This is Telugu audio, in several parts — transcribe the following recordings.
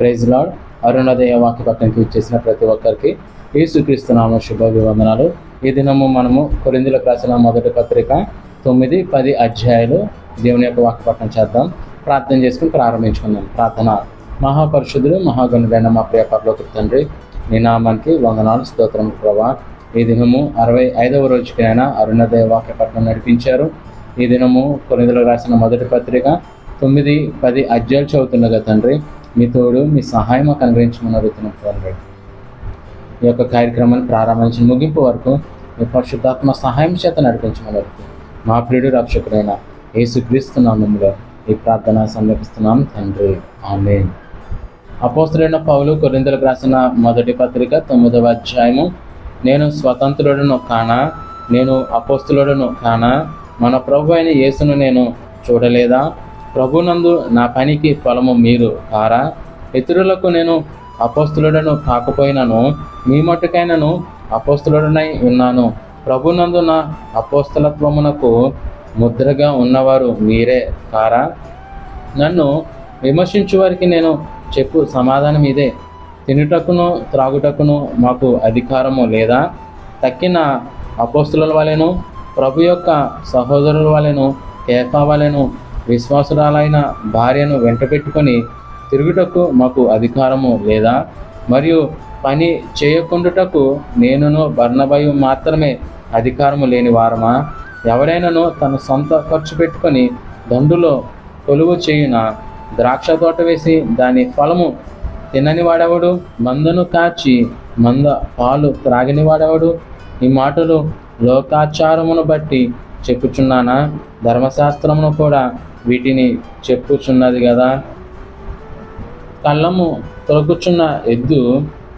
Praise lord. అరుణోదయ వాక్య పట్టణానికి వచ్చేసిన ప్రతి ఒక్కరికి యేసుక్రీస్తు నామ శుభాభివందనాలు. ఈ దినము మనము కొరింథీయులకు రాసిన మొదటి పత్రిక 9-10 అధ్యాయాలు దేవుని యొక్క వాక్య పట్టణం చేద్దాం. ప్రార్థన చేసుకుని ప్రారంభించుకుందాం. ప్రార్థన. మహాపరిశుద్ధుడు మహాగణుడైన మా ప్రియ పరలోకపు తండ్రి, నీ నామానికి వందనాలు, స్తోత్రం ప్రభా. ఈ దినము 65వ రోజుకి అయినా అరుణోదయ వాక్య పట్టణం నడిపించారు. ఈ దినము కొరింథీయులకు రాసిన మొదటి పత్రిక 9-10 అధ్యాయాలు చదువుతుండగా తండ్రి, మీ తోడు మీ సహాయం మాకు అనుగ్రహించమని అడుగుతున్నాం తండ్రి. ఈ యొక్క కార్యక్రమాన్ని ప్రారంభించిన ముగింపు వరకు మీ పరిశుద్ధాత్మ సహాయం చేత నడిపించమని అడుగుతున్నాం. మా ప్రియుడు రక్షకుడైన యేసుక్రీస్తు నామములో ఈ ప్రార్థన సమర్పిస్తున్నాం తండ్రి, ఆమేన్. అపోస్తలుడైన పౌలు కొరింథీయులకు రాసిన మొదటి పత్రిక 9వ అధ్యాయము. నేను స్వతంత్రుడను కానా, నేను అపోస్తలుడను కానా, మన ప్రభు అయిన యేసును నేను చూడలేదా? ప్రభునందు నా పనికి ఫలము మీరు కారా? ఇతరులకు నేను అపోస్తలుడను కాకపోయినను మీ మట్టుకైనను అపోస్తలుడనై ఉన్నాను. ప్రభునందు నా అపోస్తలత్వమునకు ముద్రగా ఉన్నవారు మీరే కారా? నన్ను విమర్శించు వారికి నేను చెప్పు సమాధానం ఇదే. తినుటకును త్రాగుటకును మాకు అధికారము లేదా? తక్కిన అపోస్తలుల వలెను ప్రభు యొక్క సహోదరుల వలెను కేఫా వలెను విశ్వాసురాలైన భార్యను వెంటబెట్టుకొని తిరుగుటకు మాకు అధికారము లేదా? మరియు పని చేయకుండుటకు నేనును బర్నబయు మాత్రమే అధికారము లేని వారమా? ఎవరైనాను తన సొంత ఖర్చు పెట్టుకొని దండులో కొలువు చేయున ద్రాక్ష తోట వేసి దాని ఫలము తినని వాడెవడు? మందను కాచి మంద పాలు త్రాగిని వాడెవడు? ఈ మాటలు లోకాచారమును బట్టి చెప్పుచున్నానా? ధర్మశాస్త్రమును కూడా వీటిని చెప్పుచున్నది కదా. కళ్ళము తొలగుచున్న ఎద్దు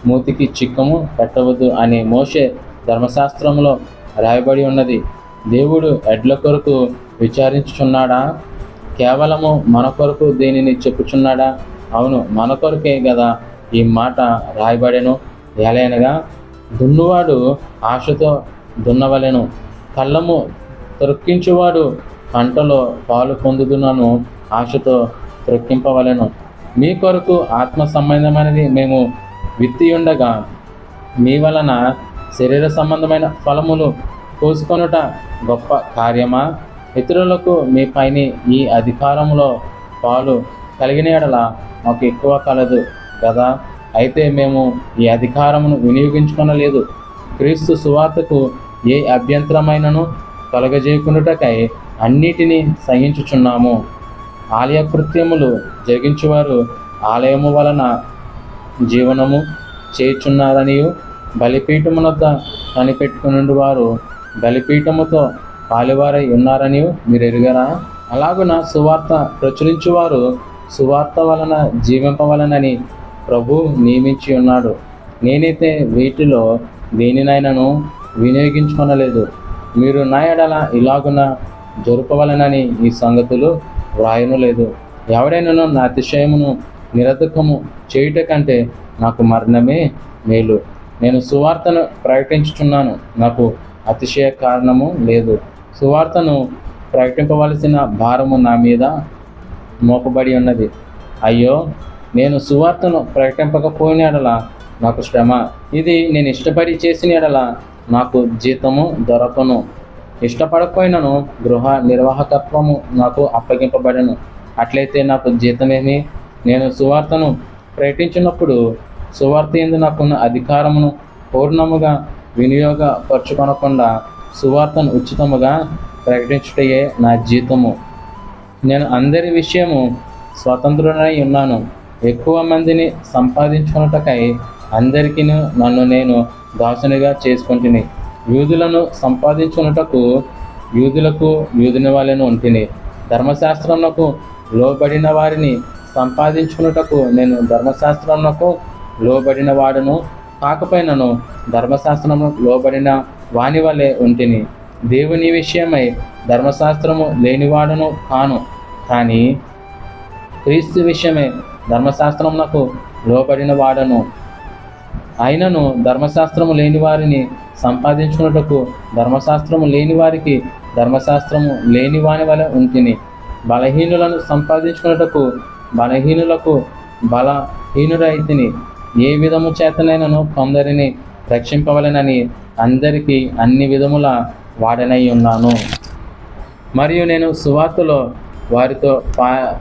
మూతికి చిక్కము పెట్టవద్దు అని మోషే ధర్మశాస్త్రంలో రాయబడి ఉన్నది. దేవుడు ఎడ్ల కొరకు విచారించుచున్నాడా? కేవలము మన కొరకు దేనిని చెప్పుచున్నాడా? అవును, మన కొరకే కదా ఈ మాట రాయబడెను. ఏలైనగా దున్నువాడు ఆశతో దున్నవలెను, కళ్ళము త్రొక్కించువాడు పంటలో పాలు పొందుదునను ఆశతో త్రొక్కింపవలెను. మీ కొరకు ఆత్మ సంబంధమైనది మేము విత్తి ఉండగా మీ వలన శరీర సంబంధమైన ఫలములు కోసుకొనుట గొప్ప కార్యమా? ఇతరులకు మీ పైన ఈ అధికారంలో పాలు కలిగిన ఎడల మాకు ఎక్కువ కలదు కదా. అయితే మేము ఈ అధికారమును వినియోగించుకొనలేదు. క్రీస్తు సువార్తకు ఏ అభ్యంతరమైనను కలగజేయకుండాటకై అన్నిటినీ సహించుచున్నాము. ఆలయ కృత్యములు జరిగించువారు ఆలయము వలన జీవనము చేయుచున్నారనియు, బలిపీఠమునొద్ద కనిపెట్టుకుని వారు బలిపీఠముతో పాలువారై ఉన్నారనియు మీరు ఎరుగరా? అలాగున సువార్త ప్రచురించువారు సువార్త వలన జీవింపవలనని ప్రభు నియమించి ఉన్నాడు. నేనైతే వీటిలో దేనినైనాను వినియోగించుకొనలేదు. మీరు నా ఎడల ఇలాగున జరుపవలనని ఈ సంగతులు వ్రాయను లేదు. ఎవడైనాను నా అతిశయమును నిరర్ధకము చేయుట కంటే నాకు మరణమే మేలు. నేను సువార్తను ప్రకటించుచున్నాను, నాకు అతిశయ కారణము లేదు. సువార్తను ప్రకటింపవలసిన భారము నా మీద మోపబడి ఉన్నది. అయ్యో, నేను సువార్తను ప్రకటింపకపోయిన ఎడల నాకు శ్రమ. ఇది నేను ఇష్టపడి చేసిన ఎడల నాకు జీతము దొరకను. ఇష్టపడకపోయినను గృహ నిర్వాహకత్వము నాకు అప్పగింపబడను. అట్లయితే నాకు జీతమేమి? నేను సువార్తను ప్రకటించినప్పుడు సువార్త యందు నాకున్న అధికారమును పూర్ణముగా వినియోగపరచుకొనకుండా సువార్తను ఉచితముగా ప్రకటించుటయే నా జీతము. నేను అందరి విషయము స్వతంత్రుడనై ఉన్నాను. ఎక్కువ మందిని సంపాదించుకొనుటకై అందరికీ నన్ను నేను దాసునిగా చేసుకుంటుని. యూదులను సంపాదించుకొనుటకు యూదులకు యూదుని వలెను ఉంటిని. ధర్మశాస్త్రమునకు లోబడిన వారిని సంపాదించుకొనుటకు నేను ధర్మశాస్త్రమునకు లోబడిన వాడును కాకపోయినను ధర్మశాస్త్రమునకు లోబడిన వాని వలె ఉంటిని. దేవుని విషయమై ధర్మశాస్త్రము లేనివాడును కాను, కానీ క్రీస్తు విషయమై ధర్మశాస్త్రమునకు లోబడిన వాడను. అయినను ధర్మశాస్త్రము లేని వారిని సంపాదించుకున్నటకు ధర్మశాస్త్రము లేని వారికి ధర్మశాస్త్రము లేని వాని వలె ఉంటిని. బలహీనులను సంపాదించుకున్నటకు బలహీనులకు బలహీనుడైతిని. ఏ విధము చేతనైనను కొందరిని రక్షింపవలెనని అందరికీ అన్ని విధముల వాడనై ఉన్నాను. మరియు నేను సువార్తలో వారితో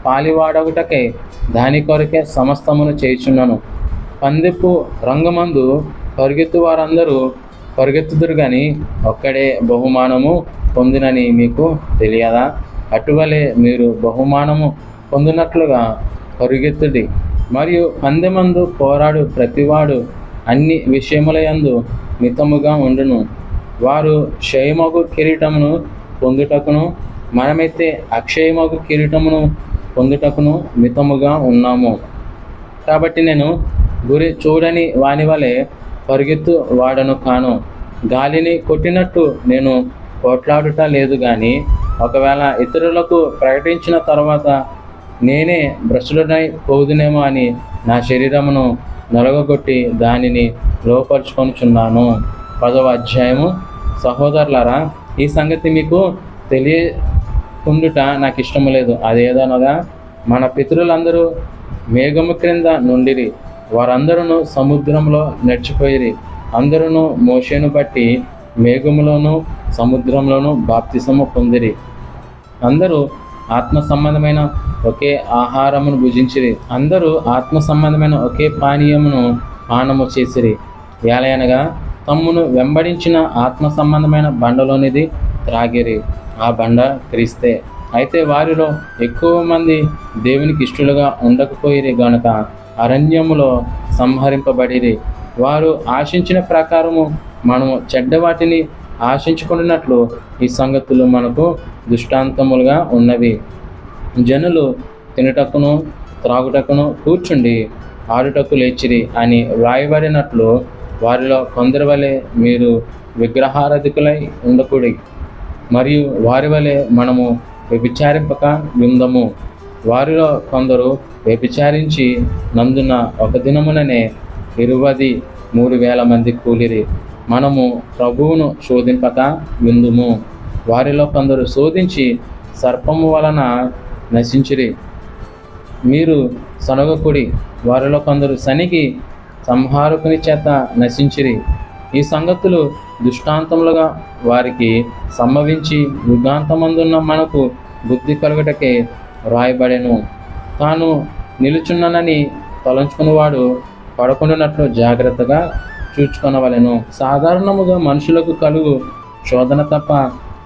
పాలివాడగుటకై దాని కొరకే సమస్తమును చేయుచున్నాను. పందెపు రంగమందు పరిగెత్తు వారందరూ పరిగెత్తుదురు గాని ఒక్కడే బహుమానము పొందినని మీకు తెలియదా? అటువలే మీరు బహుమానము పొందినట్లుగా పరిగెత్తుడి. మరియు పందెమందు పోరాడు ప్రతివాడు అన్ని విషయములయందు మితముగా ఉండును. వారు క్షయమగు కిరీటమును పొందుటకును, మనమైతే అక్షయమగు కిరీటమును పొందుటకును మితముగా ఉన్నాము. కాబట్టి నేను గురి చూడని వాని వలె పరిగెత్తు వాడను కాను. గాలిని కొట్టినట్టు నేను పోట్లాడుట లేదు గాని, ఒకవేళ ఇతరులకు ప్రకటించిన తర్వాత నేనే భ్రష్టుడనై పోదునేమో అని నా శరీరమును నలగొట్టి దానిని లోపరుచుకొనుచున్నాను. 10వ అధ్యాయము. సహోదరులారా, ఈ సంగతి మీకు తెలియకుండుట నాకు ఇష్టము లేదు. అదేదనగా, మన పితరులందరూ మేఘము క్రింద నుండిరి, వారందరూ సముద్రంలో నడిచిపోయిరి. అందరూ మోషేను బట్టి మేఘములోను సముద్రంలోను బాప్తిసము పొందిరి. అందరూ ఆత్మ సంబంధమైన ఒకే ఆహారమును భుజించిరి. అందరూ ఆత్మ సంబంధమైన ఒకే పానీయమును పానము చేసిరి. ఏలయనగా తమ్మును వెంబడించిన ఆత్మ సంబంధమైన బండలోనిది త్రాగిరి. ఆ బండ క్రీస్తే. అయితే వారిలో ఎక్కువ మంది దేవునికి ఇష్టలుగా ఉండకపోయిరి గనుక అరణ్యములో సంహరింపబడిరి. వారు ఆశించిన ప్రకారము మనము చెడ్డవాటిని ఆశించుకున్నట్లు ఈ సంగతులు మనకు దృష్టాంతములుగా ఉన్నవి. జనులు తినుటకును త్రాగుటకును కూర్చుండి ఆడుటకు లేచిరి అని వ్రాయబడినట్లు వారిలో కొందరి వలె మీరు విగ్రహారాధికులై ఉండకూడి. మరియు వారి వలె మనము వ్యభిచారింపక విందము. వారిలో కొందరు వ్యభిచారించి నందున ఒక దినముననే 23,000 మంది కూలిరి. మనము ప్రభువును శోధింపక విందుము. వారిలో కొందరు శోధించి సర్పము వలన నశించిరి. మీరు సనగకుడి. వారిలో కొందరు సనిగి సంహారకుని చేత నశించిరి. ఈ సంగతులు దృష్టాంతములుగా వారికి సంభవించి యుగాంతమందున్న మనకు బుద్ధి కలుగుటకే వ్రాయబడెను. తాను నిలుచున్నానని తలంచుకున్నవాడు పడకుండానట్లు జాగ్రత్తగా చూచుకొనవలెను. సాధారణముగా మనుషులకు కలుగు శోధన తప్ప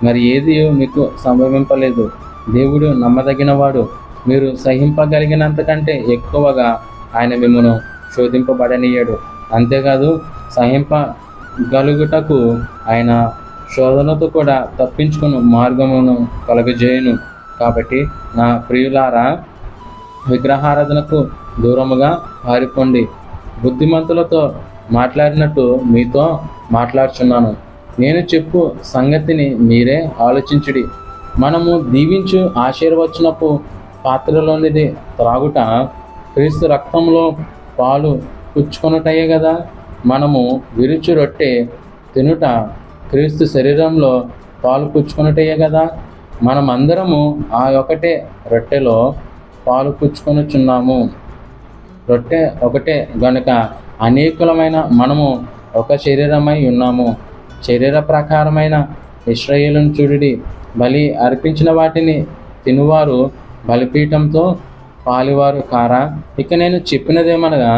మరి ఏది మీకు సంభవింపలేదు. దేవుడు నమ్మదగినవాడు. మీరు సహింపగలిగినంతకంటే ఎక్కువగా ఆయన మిమ్మను శోధింపబడనీయడు. అంతేకాదు, సహింపగలుగుటకు ఆయన శోధనతో కూడా తప్పించుకుని మార్గమును కలుగజేయును. కాబట్టి నా ప్రియులారా, విగ్రహారాధనకు దూరముగా పారిపోండి. బుద్ధిమంతులతో మాట్లాడినట్టు మీతో మాట్లాడుచున్నాను. నేను చెప్పు సంగతిని మీరే ఆలోచించుడి. మనము దీవించు ఆశీర్వచనపు పాత్రలోనిది త్రాగుట క్రీస్తు రక్తంలో పాలు పుచ్చుకొనుటయే కదా. మనము విరుచు రొట్టె తినుట క్రీస్తు శరీరంలో పాలు పుచ్చుకొనుటయే కదా. మనమందరము ఆ ఒకటే రొట్టెలో పాలు పుచ్చుకొనుచున్నాము. రొట్టె ఒకటే గనుక అనేకులమైన మనము ఒక శరీరమై ఉన్నాము. శరీర ప్రకారమైన ఇశ్రాయేలును చూడుడి. బలి అర్పించిన వాటిని తినువారు బలిపీఠంతో పాలివారు కారా? ఇక నేను చెప్పినదేమనగా,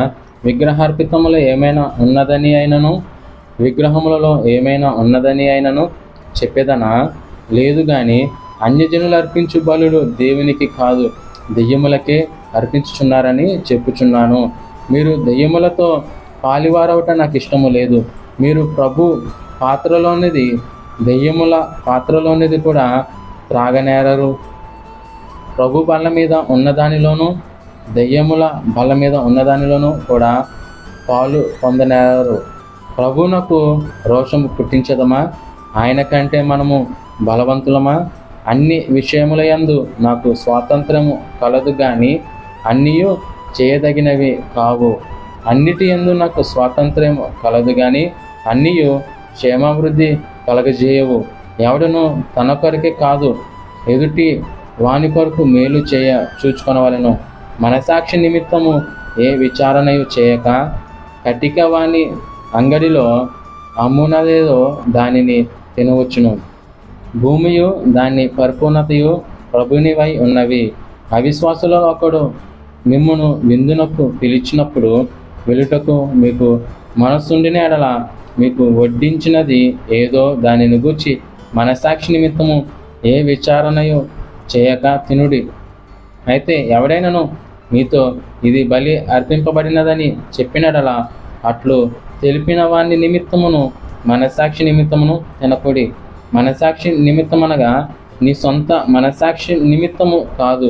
విగ్రహార్పితములో ఏమైనా ఉన్నదని అయినను విగ్రహములలో ఏమైనా ఉన్నదని అయినను చెప్పేదనా? లేదు గాని అన్యజనులు అర్పించు బలులు దేవునికి కాదు, దెయ్యములకే అర్పించుచున్నారని చెప్పుచున్నాను. మీరు దెయ్యములతో పాలివారవట నాకు ఇష్టము లేదు. మీరు ప్రభు పాత్రలోనిది దెయ్యముల పాత్రలోనిది కూడా త్రాగనేరరు. ప్రభు బల్ల మీద ఉన్నదానిలోనూ దెయ్యముల బల్ల మీద ఉన్నదానిలోనూ కూడా పాలు పొందనేరరు. ప్రభువునకు రోషము పుట్టించదమా? ఆయన కంటే మనము బలవంతులమా? అన్ని విషయములయందు నాకు స్వాతంత్రము కలదు గాని అన్నీయు చేయదగినవి కావు. అన్నిటి యందు నాకు స్వాతంత్ర్యము కలదు గాని అన్నీయు క్షేమాభివృద్ధి కలగజేయవు. ఎవడను తన కొరకే కాదు, ఎదుటి వాని కొరకు మేలు చూచుకొనవలెను. మనసాక్షి నిమిత్తము ఏ విచారణయు చేయక కటికవాని అంగడిలో అమ్మునదేదో దానిని తినవచ్చును. భూమియు దాని పరిపూర్ణతయు ప్రభునివై ఉన్నవి. అవిశ్వాసులో ఒకడు మిమ్మును విందునకు పిలిచినప్పుడు వెలుటకు మీకు మనస్సుండిన ఎడల మీకు వడ్డించినది ఏదో దానిని గూర్చి మనసాక్షి నిమిత్తము ఏ విచారణయు చేయక తినుడి. అయితే ఎవడైనను మీతో ఇది బలి అర్పింపబడినదని చెప్పినడలా అట్లు తెలిపిన వాని నిమిత్తమును మనసాక్షి నిమిత్తమును తినకుడి. మనసాక్షి నిమిత్తమనగా నీ సొంత మనసాక్షి నిమిత్తము కాదు,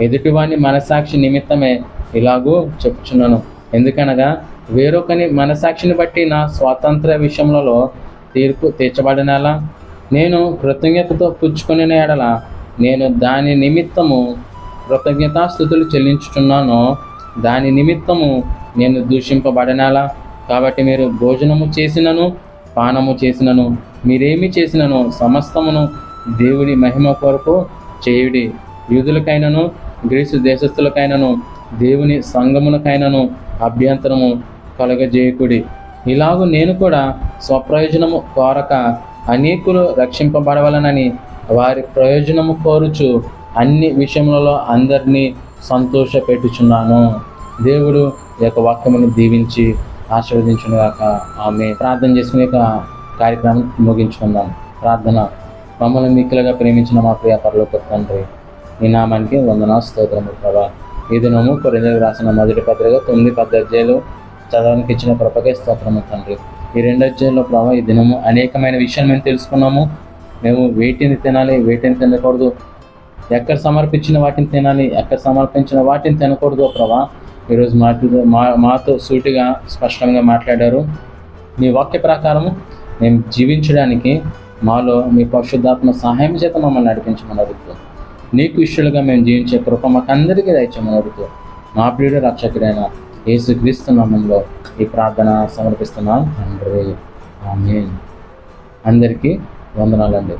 ఎదుటివాని మనసాక్షి నిమిత్తమే ఇలాగూ చెప్పుచున్నాను. ఎందుకనగా వేరొకని మనసాక్షిని బట్టి నా స్వాతంత్ర విషయములలో తీర్పు తీర్చబడినలా నేను కృతజ్ఞతతో పుచ్చుకొనిన ఎడల నేను దాని నిమిత్తము కృతజ్ఞతాస్తుతులు చెల్లించుచున్నానో దాని నిమిత్తము నేను దూషింపబడినలా. కాబట్టి మీరు భోజనము చేసినను పానము చేసినను మీరేమి చేసినను సమస్తమును దేవుని మహిమ కొరకు చేయుడి. యూదులకైనను గ్రీసు దేశస్థులకైనను దేవుని సంఘమునకైనను అభ్యంతరము కలగజేయకుడి. ఇలాగూ నేను కూడా స్వప్రయోజనము కోరక అనేకులు రక్షింపబడవలనని వారి ప్రయోజనము కోరుచు అన్ని విషయములలో అందరినీ సంతోషపెట్టుచున్నాను. దేవుడు ఈ యొక్క వాక్యమును దీవించి ఆశీర్వదించుగాక. ఆమె ప్రార్థన చేసుకునే కార్యక్రమం ముగించుకుందాం. ప్రార్థన. మమ్మల్ని మిక్కిలుగా ప్రేమించిన మా ప్రియ పరలోక తండ్రి, ఈ నామానికి వందనాలు స్తోత్రములు ప్రభా. ఈ దినము కొరింథీయులకు రాసిన మొదటి పత్రిక 9-10 అధ్యాయాలు చదవడానికి ఇచ్చిన కృపకే స్తోత్రము తండ్రి. ఈ 2 అధ్యాయాల్లో ప్రభా ఈ దినము అనేకమైన విషయాలు మేము తెలుసుకున్నాము. మేము వేటిని తినాలి, వేటిని తినకూడదు, ఎక్కడ సమర్పించిన వాటిని తినాలి, ఎక్కడ సమర్పించిన వాటిని తినకూడదు ప్రభా ఈరోజు మాతో సూటిగా స్పష్టంగా మాట్లాడారు. మీ వాక్య ప్రకారము మేము జీవించడానికి మాలో మీ పరిశుద్ధాత్మ సహాయం చేత మమ్మల్ని నడిపించమని అడుగుతూ, నీకు ఇష్టలుగా మేము జీవించే కృప మాకు అందరికీ దయచేయమని అడుగుతూ, మా ప్రియుడు రక్షకుడైన యేసుక్రీస్తు నామములో ఈ ప్రార్థన సమర్పిస్తున్నాం తండ్రి. ఆమేన్. అందరికీ వందనాలండి.